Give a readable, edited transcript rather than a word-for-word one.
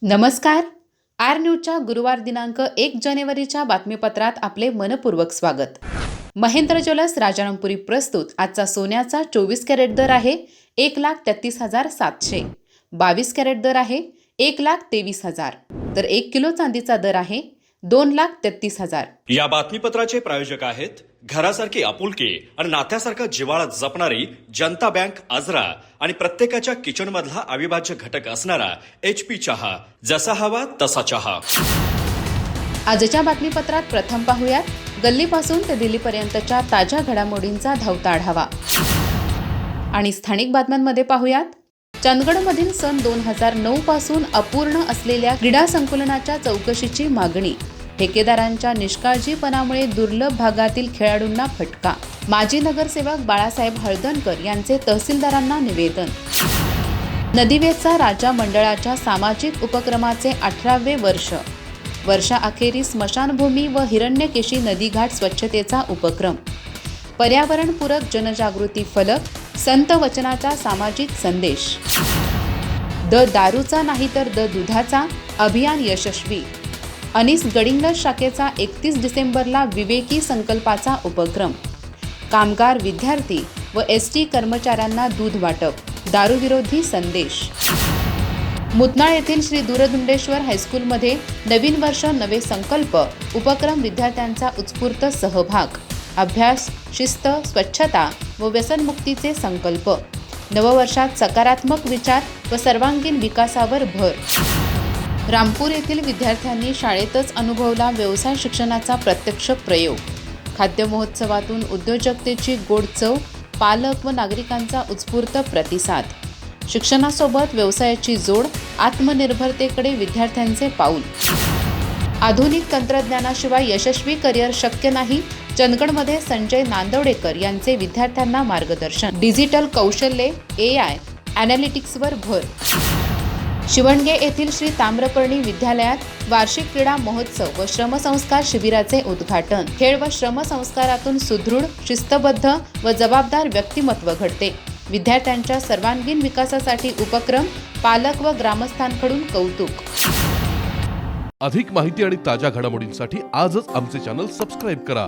नमस्कार. आर न्यूजच्या गुरुवार दिनांक 1 जानेवारीच्या बातमीपत्रात आपले मनपूर्वक स्वागत. महेंद्र ज्वेलर्स राजारामपुरी प्रस्तुत आजचा सोन्याचा 24 कॅरेट दर आहे 1,33,700. 22 कॅरेट दर आहे 1,23,000. तर 1 किलो चांदीचा दर आहे 2,33,000. या बातमीपत्राचे प्रायोजक आहेत घरासारखी आपुलकी आणि नात्यासारखा जिव्हाळा जपणारी जनता बँक आजरा आणि प्रत्येकाच्या किचन मधला अविभाज्य घटक असणारा HP चहा. जसा हवा तसा चहा. आजच्या बातमीपत्रात प्रथम पाहूयात गल्लीपासून ते दिल्लीपर्यंतच्या ताज्या घडामोडींचा धावता आढावा. आणि स्थानिक बातम्यांमध्ये पाहूयात चंदगडमधील सन 2009 पासून अपूर्ण असलेल्या क्रीडा संकुलनाच्या चौकशीची मागणी. ठेकेदारांच्या निष्काळजीपणामुळे दुर्लभ भागातील खेळाडूंना फटका. माजी नगरसेवक बाळासाहेब हळदणकर यांचे तहसीलदारांना निवेदन. नदीवेचा राजा मंडळाच्या सामाजिक उपक्रमाचे 18वे वर्ष. वर्षाअखेरीस स्मशानभूमी व हिरण्यकेशी नदीघाट स्वच्छतेचा उपक्रम. पर्यावरणपूरक जनजागृती फलक. संत वचनाचा सामाजिक संदेश. द दारूचा नाही तर द दुधाचा अभियान यशस्वी. अनीस गडिंग्लज शाखेचा 31 डिसेंबरला विवेकी संकल्पाचा उपक्रम. कामगार, विद्यार्थी व ST कर्मचाऱ्यांना दूध वाटप. दारूविरोधी संदेश. मुतनाळ येथील श्री दूरदुंडेश्वर हायस्कूलमध्ये नवीन वर्ष नवे संकल्प उपक्रम. विद्यार्थ्यांचा उत्स्फूर्त सहभाग. अभ्यास, शिस्त, स्वच्छता व व्यसनमुक्तीचे संकल्प. नववर्षात सकारात्मक विचार व सर्वांगीण विकासावर भर. रामपूर येथील विद्यार्थ्यांनी शाळेतच अनुभवला व्यवसाय शिक्षणाचा प्रत्यक्ष प्रयोग. खाद्य महोत्सवातून उद्योजकतेची गोड चव. पालक व नागरिकांचा उत्स्फूर्त प्रतिसाद. शिक्षणासोबत व्यवसायाची जोड. आत्मनिर्भरतेकडे विद्यार्थ्यांचे पाऊल. आधुनिक तंत्रज्ञानाशिवाय यशस्वी करिअर शक्य नाही. चंदगडमध्ये संजय नांदवडेकर यांचे विद्यार्थ्यांना मार्गदर्शन. डिजिटल कौशल्ये, AI, ॲनालिटिक्सवर भर. शिवणगे येथील श्री ताम्रपर्णी विद्यालयात वार्षिक क्रीडा महोत्सव व श्रमसंस्कार शिबिराचे उद्घाटन. खेळ व श्रमसंस्कारातून सुदृढ, शिस्तबद्ध व जबाबदार व्यक्तिमत्व घडते. विद्यार्थ्यांच्या सर्वांगीण विकासासाठी उपक्रम. पालक व ग्रामस्थांकडून कौतुक. अधिक माहिती आणि ताज्या घडामोडींसाठी आजच आमचे चॅनल सबस्क्राईब करा.